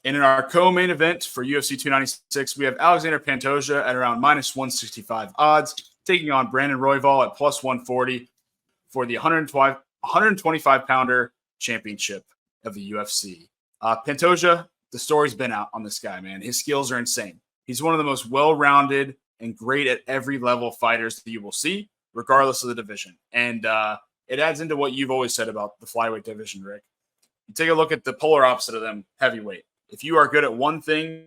And in our co-main event for UFC 296, we have Alexandre Pantoja at around minus 165 odds, taking on Brandon Royval at plus 140 for the 125-pounder championship of the UFC. Pantoja, the story's been out on this guy, man. His skills are insane. He's one of the most well-rounded and great at every level fighters that you will see, regardless of the division. And it adds into what you've always said about the flyweight division, Rick. You take a look at the polar opposite of them, heavyweight. If you are good at one thing,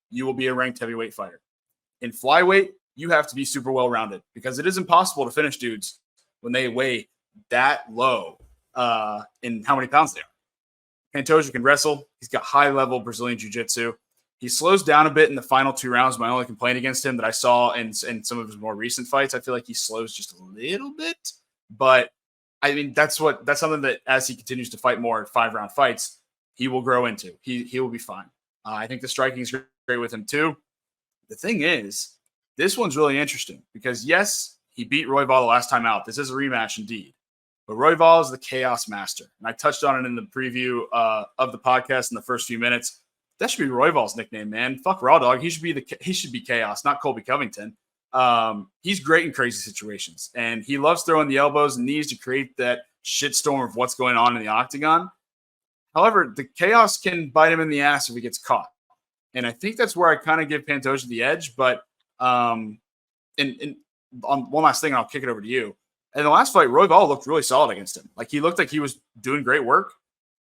you will be a ranked heavyweight fighter. In flyweight, you have to be super well-rounded because it is impossible to finish dudes when they weigh that low in how many pounds they are. Pantoja can wrestle. He's got high-level Brazilian jiu-jitsu. He slows down a bit in the final 2 rounds. My only complaint against him that I saw in some of his more recent fights, I feel like he slows just a little bit. But, I mean, that's something that as he continues to fight more 5-round fights, he will grow into. He will be fine. I think the striking is great with him too. The thing is, this one's really interesting because, yes, he beat Royval the last time out. This is a rematch indeed. But Royval is the chaos master. And I touched on it in the preview of the podcast in the first few minutes. That should be Royval's nickname, man. Fuck Raw Dog. He should be chaos, not Colby Covington. He's great in crazy situations. And he loves throwing the elbows and knees to create that shitstorm of what's going on in the octagon. However, the chaos can bite him in the ass if he gets caught. And I think that's where I kind of give Pantoja the edge. But and on one last thing, and I'll kick it over to you. In the last fight, Royval looked really solid against him. Like, he looked like he was doing great work.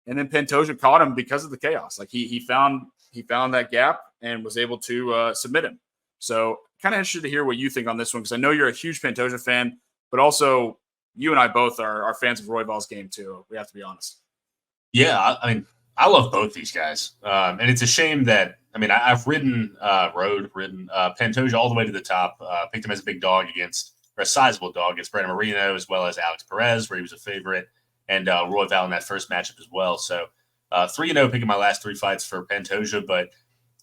And then Pantoja caught him because of the chaos. Like, he found that gap and was able to submit him. So kind of interested to hear what you think on this one because I know you're a huge Pantoja fan, but also you and I both are fans of Royval's game too. We have to be honest. Yeah, I mean, I love both these guys. And it's a shame that, I mean, I've ridden Pantoja all the way to the top, picked him as a big dog or a sizable dog against Brandon Moreno, as well as Alex Perez, where he was a favorite, and Royval in that first matchup as well. So 3-0 picking my last 3 fights for Pantoja. But,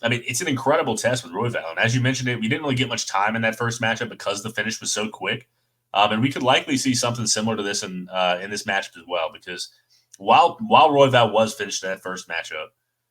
I mean, it's an incredible test with Royval. And as you mentioned we didn't really get much time in that first matchup because the finish was so quick. And we could likely see something similar to this in this matchup as well because while Royval was finished in that first matchup,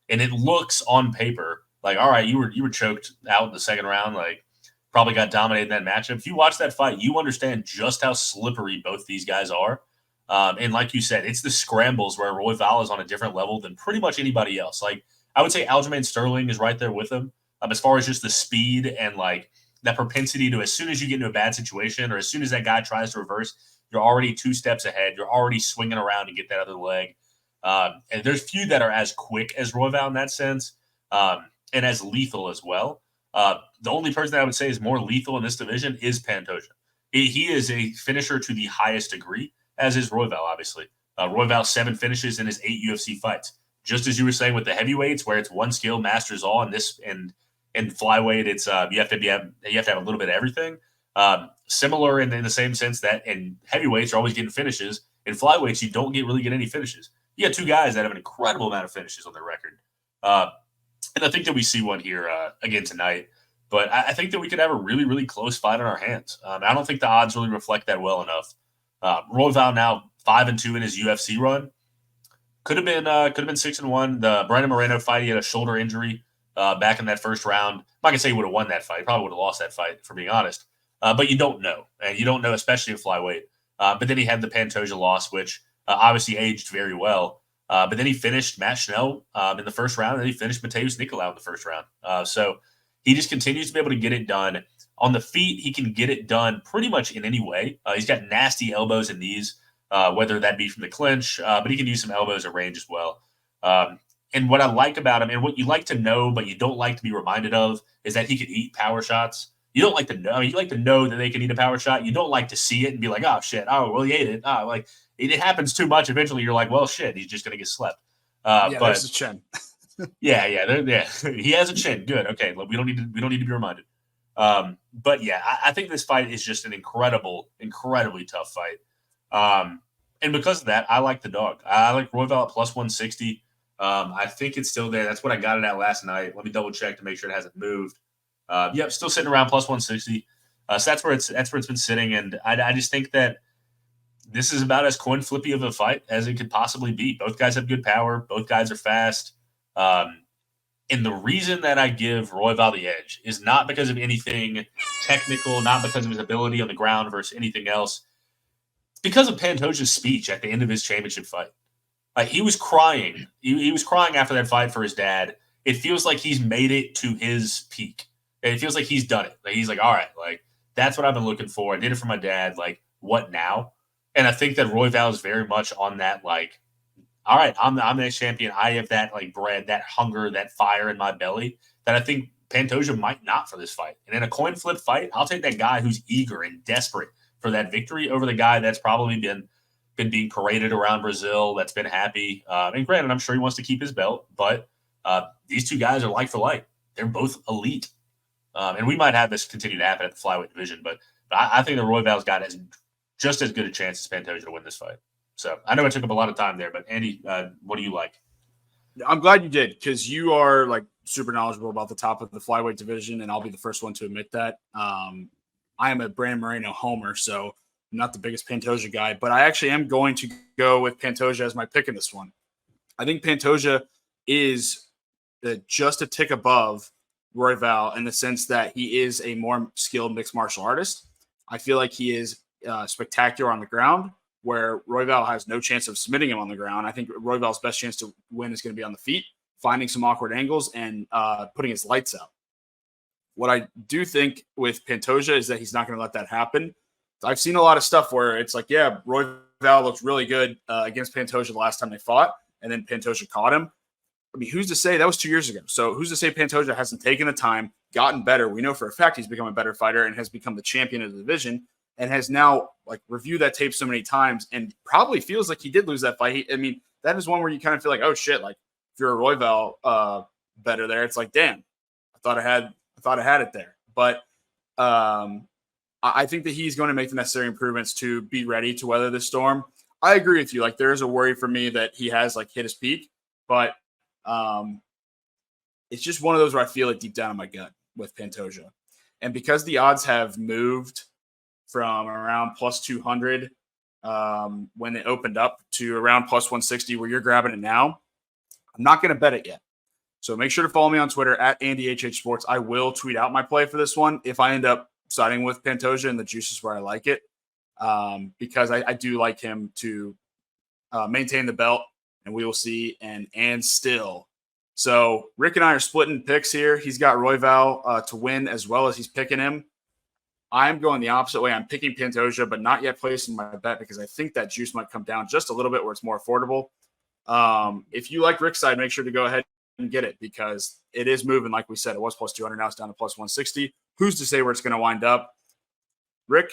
and it looks on paper like, all right, you were choked out in the second round, like probably got dominated in that matchup. If you watch that fight, you understand just how slippery both these guys are. And like you said, it's the scrambles where Royval is on a different level than pretty much anybody else. Like, I would say Aljamain Sterling is right there with him as far as just the speed and like that propensity to, as soon as you get into a bad situation or as soon as that guy tries to reverse, you're already 2 steps ahead. You're already swinging around to get that other leg. And there's few that are as quick as Royval in that sense and as lethal as well. The only person that I would say is more lethal in this division is Pantoja. He is a finisher to the highest degree, as is Royval, obviously. Royval 7 finishes in his 8 UFC fights. Just as you were saying with the heavyweights, where it's one skill masters all, and flyweight, it's you have to have a little bit of everything. Similar in the same sense that in heavyweights, you're always getting finishes. In flyweights, you don't really get any finishes. You got 2 guys that have an incredible amount of finishes on their record. And I think that we see one here again tonight. But I think that we could have a really, really close fight on our hands. I don't think the odds really reflect that well enough. Royval now 5-2 in his UFC run. Could have been 6-1. The Brandon Moreno fight, he had a shoulder injury back in that first round. I'm not gonna say he would have won that fight. He probably would have lost that fight, for being honest. But you don't know, and you don't know, especially in flyweight. But then he had the Pantoja loss, which obviously aged very well. But then he finished Matt Schnell in the first round, and then he finished Mateus Nicolau in the first round. So he just continues to be able to get it done. On the feet, he can get it done pretty much in any way. He's got nasty elbows and knees, whether that be from the clinch, but he can use some elbows at range as well. And what I like about him, and what you like to know but you don't like to be reminded of, is that he can eat power shots. You don't like to know. You like to know that they can eat a power shot. You don't like to see it and be like, oh, shit. Oh, well, he ate it. Oh, like, it happens too much. Eventually, you're like, well, shit, he's just going to get slept. But there's a chin. yeah. He has a chin. Good. Okay. We don't need to be reminded. But yeah, I think this fight is just an incredibly tough fight. And because of that, I like the dog. I like Royval at plus 160. I think it's still there. That's what I got it at last night. Let me double check to make sure it hasn't moved. Yep, still sitting around plus 160. So that's where it's been sitting. And I just think that this is about as coin flippy of a fight as it could possibly be. Both guys have good power. Both guys are fast. And the reason that I give Royval the edge is not because of anything technical, not because of his ability on the ground versus anything else. It's because of Pantoja's speech at the end of his championship fight. He was crying. He was crying after that fight for his dad. It feels like he's made it to his peak. And it feels like he's done it. He's like, all right, that's what I've been looking for. I did it for my dad. What now? And I think that Royval is very much on that, all right, I'm the next champion. I have that bread, that hunger, that fire in my belly that I think Pantoja might not for this fight. And in a coin flip fight, I'll take that guy who's eager and desperate for that victory over the guy that's probably been being paraded around Brazil, that's been happy. And granted, I'm sure he wants to keep his belt, but these two guys are like for like. They're both elite. And we might have this continue to happen at the flyweight division, but I think the Royval's got just as good a chance as Pantoja to win this fight. So I know I took up a lot of time there, but Andy, what do you like? I'm glad you did, because you are super knowledgeable about the top of the flyweight division, and I'll be the first one to admit that. I am a Brandon Moreno homer, so I'm not the biggest Pantoja guy, but I actually am going to go with Pantoja as my pick in this one. I think Pantoja is just a tick above Royval in the sense that he is a more skilled mixed martial artist. I feel like he is spectacular on the ground, where Royval has no chance of submitting him on the ground. I think Royval's best chance to win is going to be on the feet, finding some awkward angles and putting his lights out. What I do think with Pantoja is that he's not going to let that happen. I've seen a lot of stuff where it's Royval looked really good against Pantoja the last time they fought, and then Pantoja caught him. I mean, who's to say? That was 2 years ago. So who's to say Pantoja hasn't taken the time, gotten better? We know for a fact he's become a better fighter and has become the champion of the division, and has now reviewed that tape so many times and probably feels like he did lose that fight. That is one where you kind of feel like, oh shit, if you're a Royval better there, it's damn, I thought I had it there. But I think that he's going to make the necessary improvements to be ready to weather the storm. I agree with you. There is a worry for me that he has hit his peak, but it's just one of those where I feel it deep down in my gut with Pantoja. And because the odds have moved from around plus 200 when they opened up to around plus 160 where you're grabbing it now, I'm not going to bet it yet. So make sure to follow me on Twitter at AndyHH Sports. I will tweet out my play for this one if I end up siding with Pantoja and the juices where I like it, because I do like him to maintain the belt, and we will see. And still. So Rick and I are splitting picks here. He's got Royval to win as well as he's picking him. I'm going the opposite way. I'm picking Pantoja, but not yet placing my bet because I think that juice might come down just a little bit where it's more affordable. If you like Rick's side, make sure to go ahead and get it because it is moving. Like we said, it was plus 200. Now it's down to plus 160. Who's to say where it's going to wind up? Rick,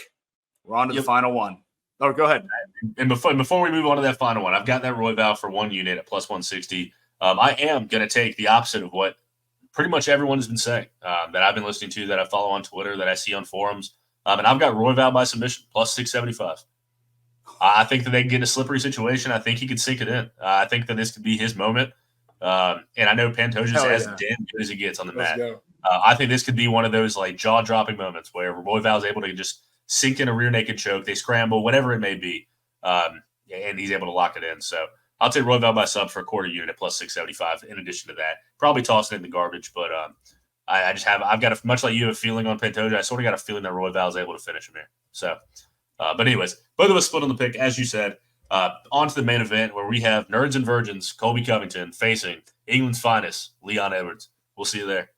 we're on to the final one. Oh, go ahead. And before we move on to that final one, I've got that Royval for one unit at plus 160. I am going to take the opposite of what pretty much everyone has been saying that I've been listening to, that I follow on Twitter, that I see on forums. And I've got Royval by submission, plus 675. I think that they can get in a slippery situation. I think he could sink it in. I think that this could be his moment. And I know Pantoja's as damn good as he gets on the mat. I think this could be one of those jaw-dropping moments where Royval is able to just sink in a rear naked choke. They scramble, whatever it may be, and he's able to lock it in. So I'll take Royval by sub for a quarter unit at plus 675. In addition to that, probably tossing it in the garbage, but I've got much like you have a feeling on Pantoja. I sort of got a feeling that Royval is able to finish him here. So, but anyways, both of us split on the pick, as you said. On to the main event where we have Nerds and Virgins, Colby Covington facing England's finest, Leon Edwards. We'll see you there.